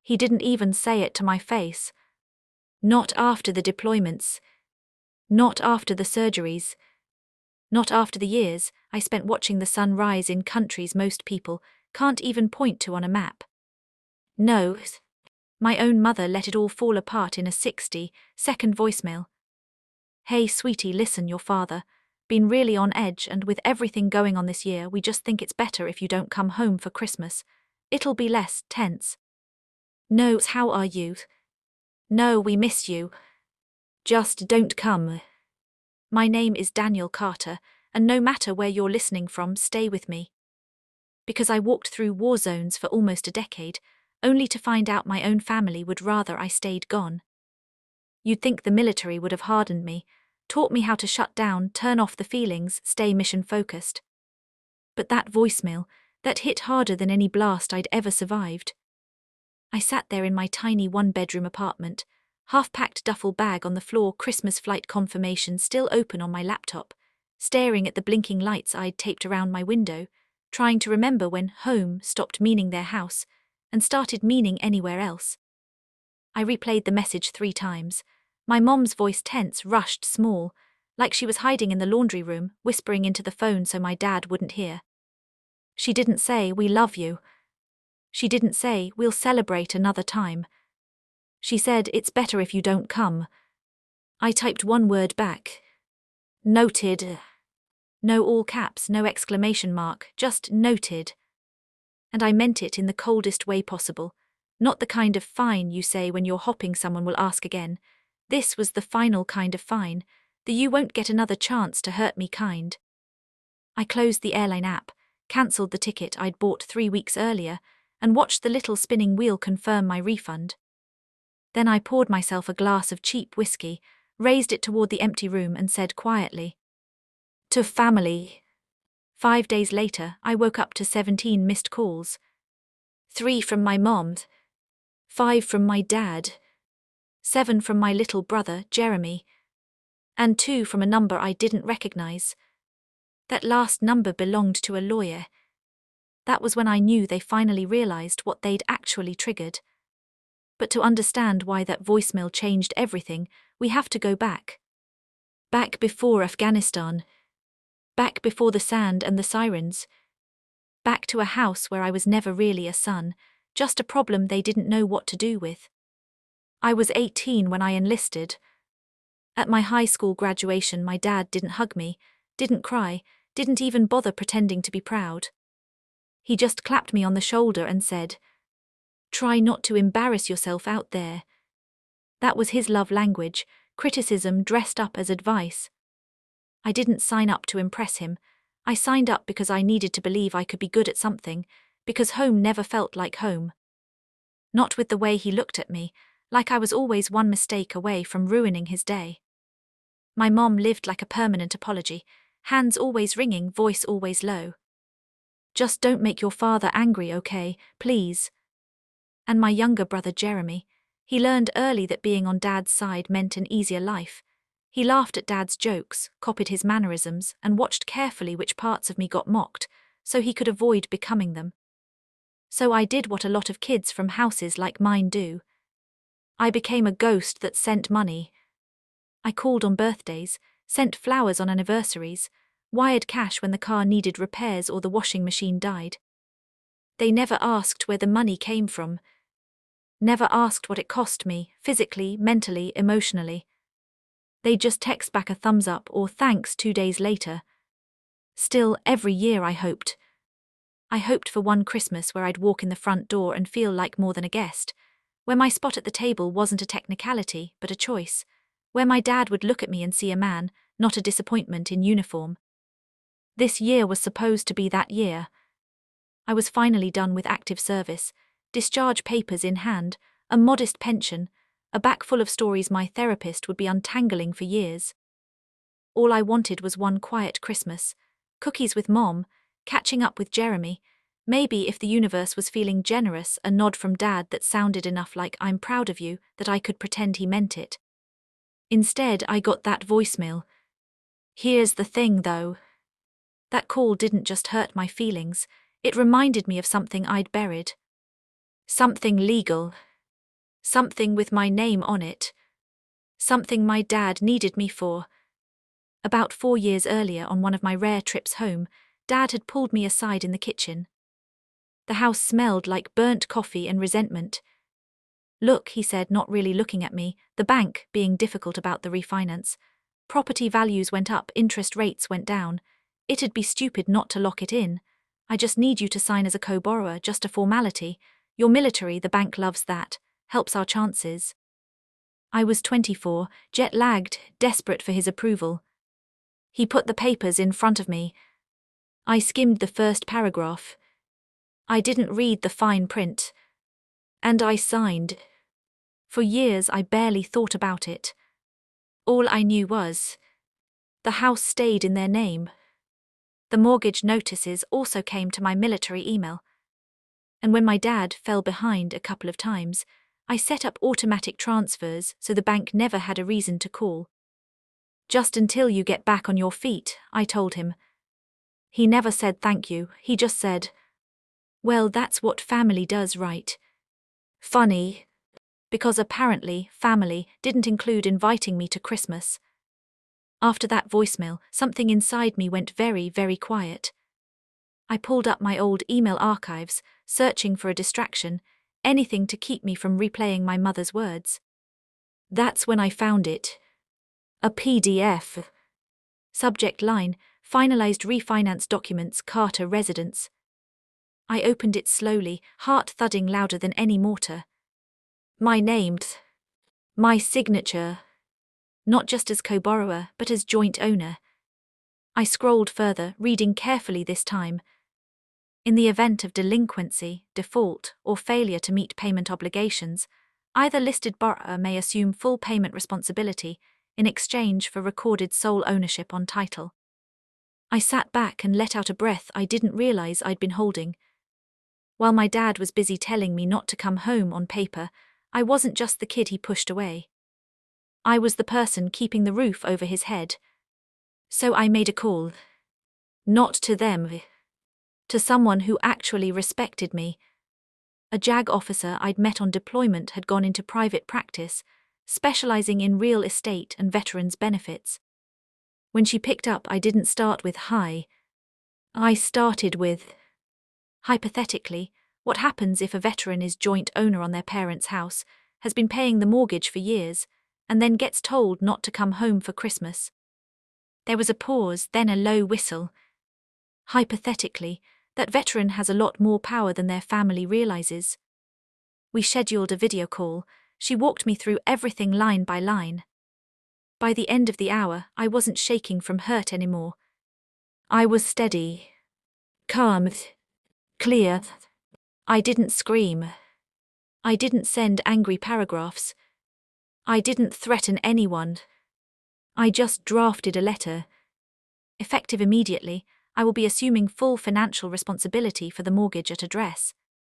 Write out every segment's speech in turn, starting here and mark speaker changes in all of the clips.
Speaker 1: He didn't even say it to my face. Not after the deployments. Not after the surgeries. Not after the years I spent watching the sun rise in countries most people can't even point to on a map. No, my own mother let it all fall apart in a 60-second voicemail. Hey sweetie, listen, your father. Been really on edge, and with everything going on this year, we just think it's better if you don't come home for Christmas. It'll be less tense. No, how are you? No, we miss you. Just don't come. My name is Daniel Carter, and no matter where you're listening from, stay with me. Because I walked through war zones for almost a decade, only to find out my own family would rather I stayed gone. You'd think the military would have hardened me, taught me how to shut down, turn off the feelings, stay mission-focused. But that voicemail, that hit harder than any blast I'd ever survived. I sat there in my tiny one-bedroom apartment, half-packed duffel bag on the floor, Christmas flight confirmation still open on my laptop, staring at the blinking lights I'd taped around my window, trying to remember when home stopped meaning their house and started meaning anywhere else. I replayed the message 3 times, my mom's voice tense, rushed, small, like she was hiding in the laundry room, whispering into the phone so my dad wouldn't hear. She didn't say, "We love you." She didn't say, "We'll celebrate another time." She said, "It's better if you don't come." I typed one word back. Noted. No all caps, no exclamation mark, just noted. And I meant it in the coldest way possible, not the kind of fine you say when you're hopping someone will ask again. This was the final kind of fine, the you won't get another chance to hurt me kind. I closed the airline app, cancelled the ticket I'd bought 3 weeks earlier, and watched the little spinning wheel confirm my refund. Then I poured myself a glass of cheap whiskey, raised it toward the empty room and said quietly, "To family." 5 days later, I woke up to 17 missed calls. 3 from my mom, 5 from my dad, 7 from my little brother, Jeremy, and 2 from a number I didn't recognize. That last number belonged to a lawyer. That was when I knew they finally realized what they'd actually triggered. But to understand why that voicemail changed everything, we have to go back. Back before Afghanistan. Back before the sand and the sirens. Back to a house where I was never really a son, just a problem they didn't know what to do with. I was 18 when I enlisted. At my high school graduation, my dad didn't hug me, didn't cry, didn't even bother pretending to be proud. He just clapped me on the shoulder and said, "Try not to embarrass yourself out there." That was his love language, criticism dressed up as advice. I didn't sign up to impress him. I signed up because I needed to believe I could be good at something, because home never felt like home. Not with the way he looked at me, like I was always one mistake away from ruining his day. My mom lived like a permanent apology, hands always ringing, voice always low. "Just don't make your father angry, okay, please." And my younger brother Jeremy, he learned early that being on Dad's side meant an easier life. He laughed at Dad's jokes, copied his mannerisms, and watched carefully which parts of me got mocked, so he could avoid becoming them. So I did what a lot of kids from houses like mine do. I became a ghost that sent money. I called on birthdays, sent flowers on anniversaries, wired cash when the car needed repairs or the washing machine died. They never asked where the money came from. Never asked what it cost me, physically, mentally, emotionally. They'd just text back a thumbs up or thanks 2 days later. Still, every year I hoped. I hoped for one Christmas where I'd walk in the front door and feel like more than a guest, where my spot at the table wasn't a technicality, but a choice, where my dad would look at me and see a man, not a disappointment in uniform. This year was supposed to be that year. I was finally done with active service, discharge papers in hand, a modest pension, a bag full of stories my therapist would be untangling for years. All I wanted was one quiet Christmas, cookies with Mom, catching up with Jeremy, maybe if the universe was feeling generous, a nod from Dad that sounded enough like "I'm proud of you" that I could pretend he meant it. Instead, I got that voicemail. Here's the thing, though. That call didn't just hurt my feelings, it reminded me of something I'd buried. Something legal. Something with my name on it. Something my dad needed me for. About 4 years earlier, on one of my rare trips home, Dad had pulled me aside in the kitchen. The house smelled like burnt coffee and resentment. "Look," he said, not really looking at me, the bank being difficult about the refinance. Property values went up, interest rates went down. It'd be stupid not to lock it in. I just need you to sign as a co-borrower, just a formality. You're military, the bank loves that. Helps our chances. I was 24, jet-lagged, desperate for his approval. He put the papers in front of me. I skimmed the first paragraph. I didn't read the fine print. And I signed. For years I barely thought about it. All I knew was, the house stayed in their name. The mortgage notices also came to my military email. And when my dad fell behind a couple of times, I set up automatic transfers so the bank never had a reason to call. "Just until you get back on your feet," I told him. He never said thank you, he just said, "Well, that's what family does, right?" Funny, because apparently family didn't include inviting me to Christmas. After that voicemail, something inside me went very, very quiet. I pulled up my old email archives, searching for a distraction, anything to keep me from replaying my mother's words. That's when I found it. A PDF. Subject line, "Finalized refinance documents, Carter residence." I opened it slowly, heart thudding louder than any mortar. My name. My signature. Not just as co-borrower, but as joint owner. I scrolled further, reading carefully this time. In the event of delinquency, default, or failure to meet payment obligations, either listed borrower may assume full payment responsibility in exchange for recorded sole ownership on title. I sat back and let out a breath I didn't realize I'd been holding. While my dad was busy telling me not to come home on paper, I wasn't just the kid he pushed away. I was the person keeping the roof over his head. So I made a call. Not to them. To someone who actually respected me. A JAG officer I'd met on deployment had gone into private practice, specializing in real estate and veterans' benefits. When she picked up, I didn't start with "Hi." I started with, "Hypothetically, what happens if a veteran is joint owner on their parents' house, has been paying the mortgage for years, and then gets told not to come home for Christmas?" There was a pause, then a low whistle. "Hypothetically, that veteran has a lot more power than their family realizes." We scheduled a video call. She walked me through everything line by line. By the end of the hour, I wasn't shaking from hurt anymore. I was steady, calm, clear. I didn't scream. I didn't send angry paragraphs. I didn't threaten anyone. I just drafted a letter. Effective immediately, I will be assuming full financial responsibility for the mortgage at address.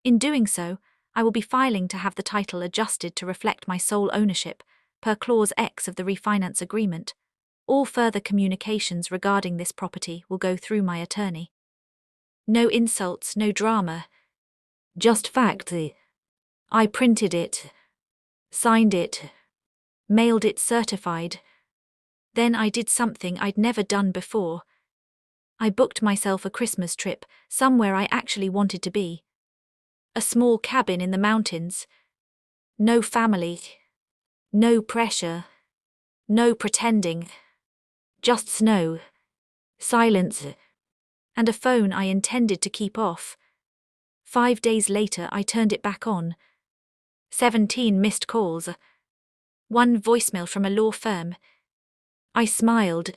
Speaker 1: In doing so, I will be filing to have the title adjusted to reflect my sole ownership, per Clause X of the refinance agreement. All further communications regarding this property will go through my attorney. No insults, no drama. Just fact. I printed it, signed it, mailed it certified. Then I did something I'd never done before. I booked myself a Christmas trip, somewhere I actually wanted to be. A small cabin in the mountains. No family. No pressure. No pretending. Just snow. Silence. And a phone I intended to keep off. 5 days later I turned it back on. 17 missed calls. 1 voicemail from a law firm. I smiled.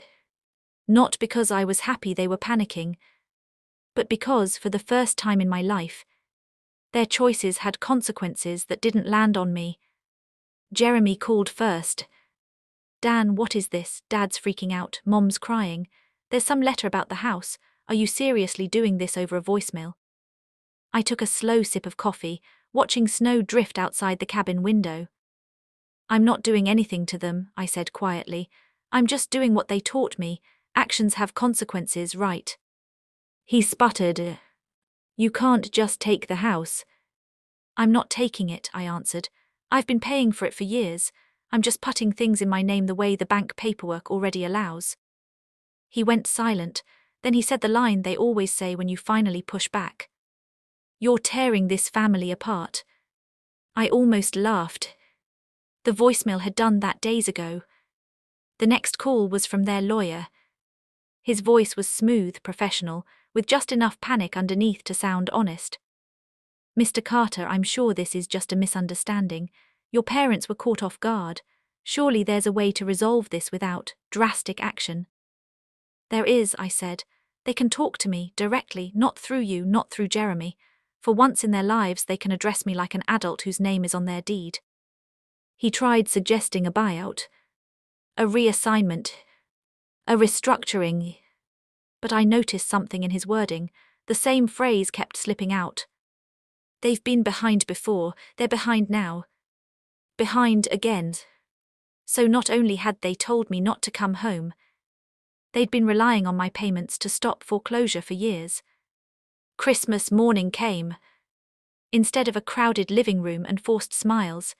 Speaker 1: Not because I was happy they were panicking, but because, for the first time in my life, their choices had consequences that didn't land on me. Jeremy called first. "Dan, what is this? Dad's freaking out, Mom's crying. There's some letter about the house. Are you seriously doing this over a voicemail?" I took a slow sip of coffee, watching snow drift outside the cabin window. "I'm not doing anything to them," I said quietly. "I'm just doing what they taught me. Actions have consequences, right?" He sputtered. "You can't just take the house." "I'm not taking it," I answered. I've been paying for it for years. I'm just putting things in my name the way the bank paperwork already allows. He went silent, then he said the line they always say when you finally push back. You're tearing this family apart. I almost laughed. The voicemail had done that days ago. The next call was from their lawyer. His voice was smooth, professional, with just enough panic underneath to sound honest. Mr. Carter, I'm sure this is just a misunderstanding. Your parents were caught off guard. Surely there's a way to resolve this without drastic action. There is, I said. They can talk to me directly, not through you, not through Jeremy. For once in their lives they can address me like an adult whose name is on their deed. He tried suggesting a buyout, a reassignment, a restructuring. But I noticed something in his wording. The same phrase kept slipping out. They've been behind before, they're behind now. Behind again. So not only had they told me not to come home, they'd been relying on my payments to stop foreclosure for years. Christmas morning came. Instead of a crowded living room and forced smiles,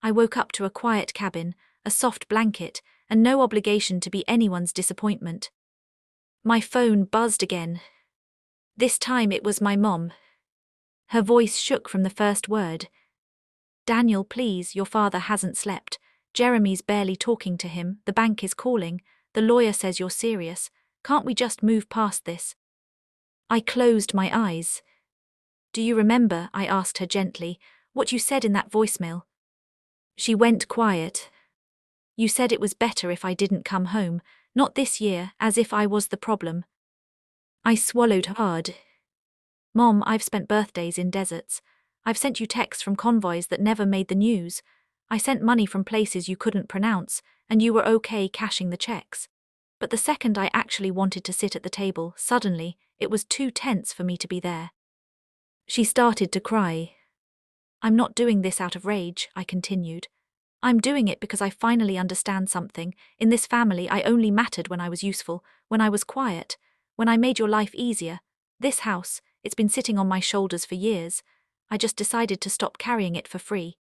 Speaker 1: I woke up to a quiet cabin, a soft blanket, and no obligation to be anyone's disappointment. My phone buzzed again. This time it was my mom. Her voice shook from the first word. Daniel, please, your father hasn't slept. Jeremy's barely talking to him, the bank is calling, the lawyer says you're serious. Can't we just move past this? I closed my eyes. Do you remember, I asked her gently, what you said in that voicemail? She went quiet. You said it was better if I didn't come home, not this year, as if I was the problem. I swallowed hard. Mom, I've spent birthdays in deserts. I've sent you texts from convoys that never made the news. I sent money from places you couldn't pronounce, and you were okay cashing the checks. But the second I actually wanted to sit at the table, suddenly, it was too tense for me to be there. She started to cry. I'm not doing this out of rage, I continued. I'm doing it because I finally understand something. In this family, I only mattered when I was useful, when I was quiet, when I made your life easier. This house, it's been sitting on my shoulders for years. I just decided to stop carrying it for free.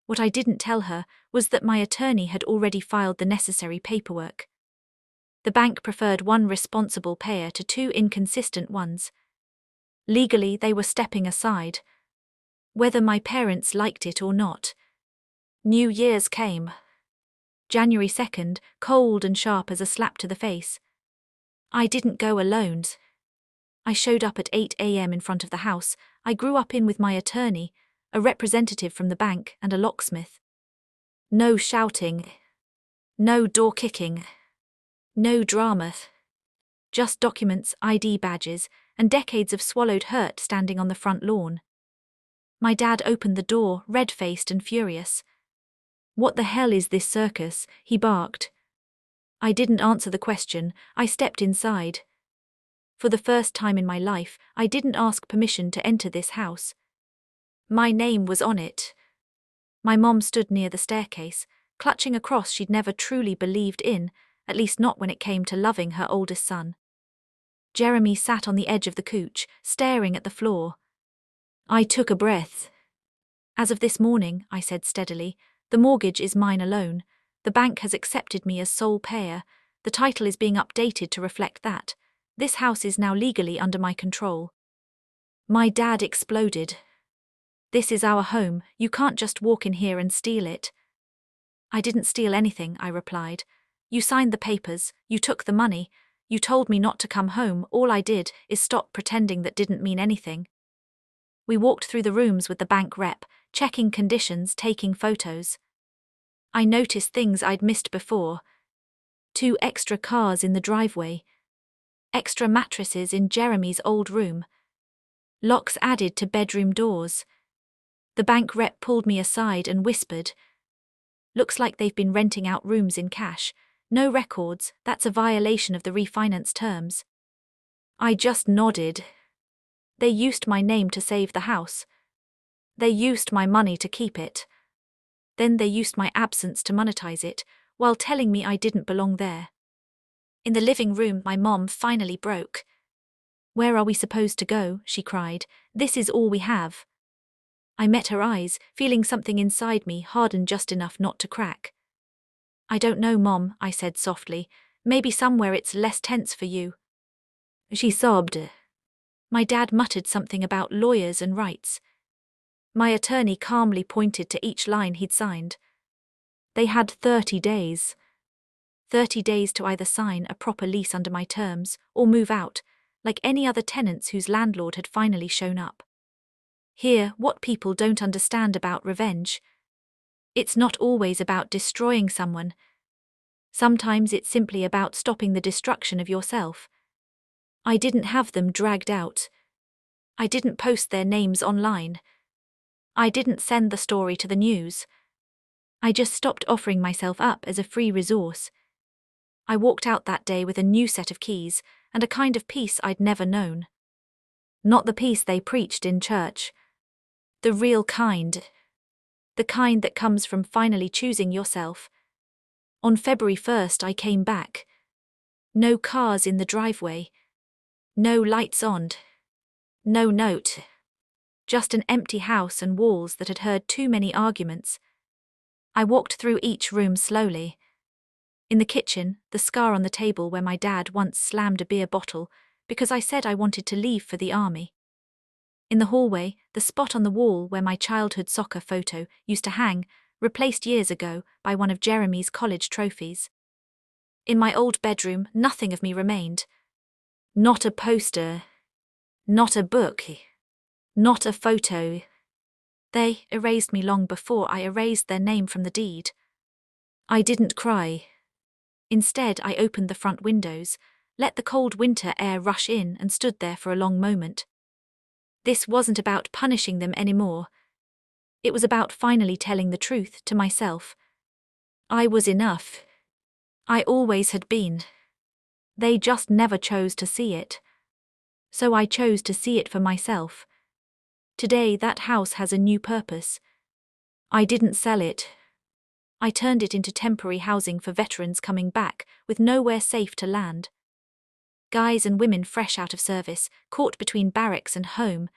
Speaker 1: What I didn't tell her was that my attorney had already filed the necessary paperwork. The bank preferred one responsible payer to two inconsistent ones. Legally, they were stepping aside, whether my parents liked it or not. New Year's came. January 2nd, cold and sharp as a slap to the face. I didn't go alone. I showed up at 8 a.m. in front of the house I grew up in with my attorney, a representative from the bank, and a locksmith. No shouting. No door kicking. No drama. Just documents, ID badges, and decades of swallowed hurt standing on the front lawn. My dad opened the door, red-faced and furious. What the hell is this circus? He barked. I didn't answer the question. I stepped inside. For the first time in my life, I didn't ask permission to enter this house. My name was on it. My mom stood near the staircase, clutching a cross she'd never truly believed in, at least not when it came to loving her oldest son. Jeremy sat on the edge of the couch, staring at the floor. I took a breath. As of this morning, I said steadily, the mortgage is mine alone. The bank has accepted me as sole payer. The title is being updated to reflect that. This house is now legally under my control. My dad exploded. This is our home. You can't just walk in here and steal it. I didn't steal anything, I replied. You signed the papers. You took the money. You told me not to come home. All I did is stop pretending that didn't mean anything. We walked through the rooms with the bank rep, checking conditions, taking photos. I noticed things I'd missed before. 2 extra cars in the driveway. Extra mattresses in Jeremy's old room. Locks added to bedroom doors. The bank rep pulled me aside and whispered, "Looks like they've been renting out rooms in cash. No records, that's a violation of the refinance terms." I just nodded. They used my name to save the house. They used my money to keep it. Then they used my absence to monetize it, while telling me I didn't belong there. In the living room, my mom finally broke. "Where are we supposed to go?" she cried. "This is all we have." I met her eyes, feeling something inside me harden just enough not to crack. "I don't know, Mom," I said softly. "Maybe somewhere it's less tense for you." She sobbed. My dad muttered something about lawyers and rights. My attorney calmly pointed to each line he'd signed. They had 30 days. 30 days to either sign a proper lease under my terms or move out, like any other tenants whose landlord had finally shown up. Here, what people don't understand about revenge. It's not always about destroying someone. Sometimes it's simply about stopping the destruction of yourself. I didn't have them dragged out. I didn't post their names online. I didn't send the story to the news. I just stopped offering myself up as a free resource. I walked out that day with a new set of keys and a kind of peace I'd never known. Not the peace they preached in church. The real kind. The kind that comes from finally choosing yourself. On February 1st, I came back. No cars in the driveway. No lights on. No note. Just an empty house and walls that had heard too many arguments. I walked through each room slowly. In the kitchen, the scar on the table where my dad once slammed a beer bottle because I said I wanted to leave for the army. In the hallway, the spot on the wall where my childhood soccer photo used to hang, replaced years ago by one of Jeremy's college trophies. In my old bedroom, nothing of me remained. Not a poster. Not a book. Not a photo. They erased me long before I erased their name from the deed. I didn't cry. Instead, I opened the front windows, let the cold winter air rush in and stood there for a long moment. This wasn't about punishing them anymore. It was about finally telling the truth to myself. I was enough. I always had been. They just never chose to see it. So I chose to see it for myself. Today that house has a new purpose. I didn't sell it. I turned it into temporary housing for veterans coming back with nowhere safe to land. Guys and women fresh out of service, caught between barracks and home,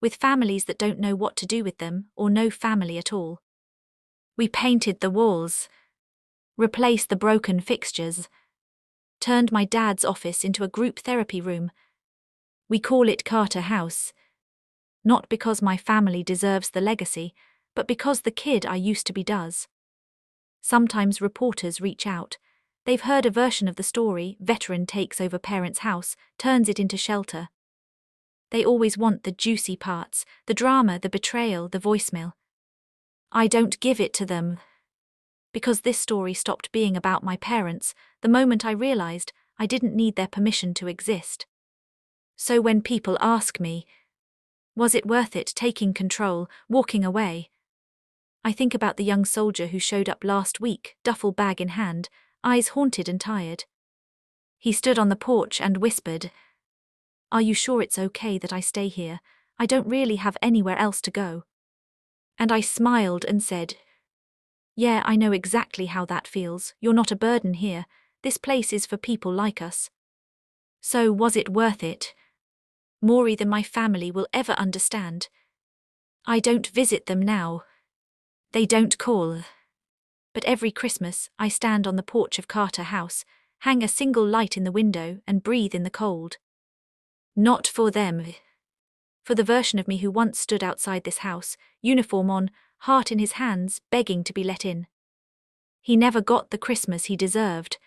Speaker 1: with families that don't know what to do with them or no family at all. We painted the walls, replaced the broken fixtures, turned my dad's office into a group therapy room. We call it Carter House. Not because my family deserves the legacy, but because the kid I used to be does. Sometimes reporters reach out. They've heard a version of the story, veteran takes over parent's house, turns it into shelter. They always want the juicy parts, the drama, the betrayal, the voicemail. I don't give it to them. Because this story stopped being about my parents the moment I realized I didn't need their permission to exist. So when people ask me, was it worth it taking control, walking away? I think about the young soldier who showed up last week, duffel bag in hand, eyes haunted and tired. He stood on the porch and whispered, "Are you sure it's okay that I stay here? I don't really have anywhere else to go." And I smiled and said, "Yeah, I know exactly how that feels. You're not a burden here. This place is for people like us." So was it worth it? More than my family will ever understand. I don't visit them now. They don't call. But every Christmas, I stand on the porch of Carter House, hang a single light in the window and breathe in the cold. Not for them. For the version of me who once stood outside this house, uniform on, heart in his hands, begging to be let in. He never got the Christmas he deserved.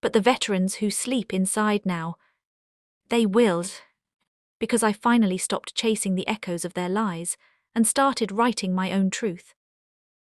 Speaker 1: But the veterans who sleep inside now, they will. Because I finally stopped chasing the echoes of their lies and started writing my own truth.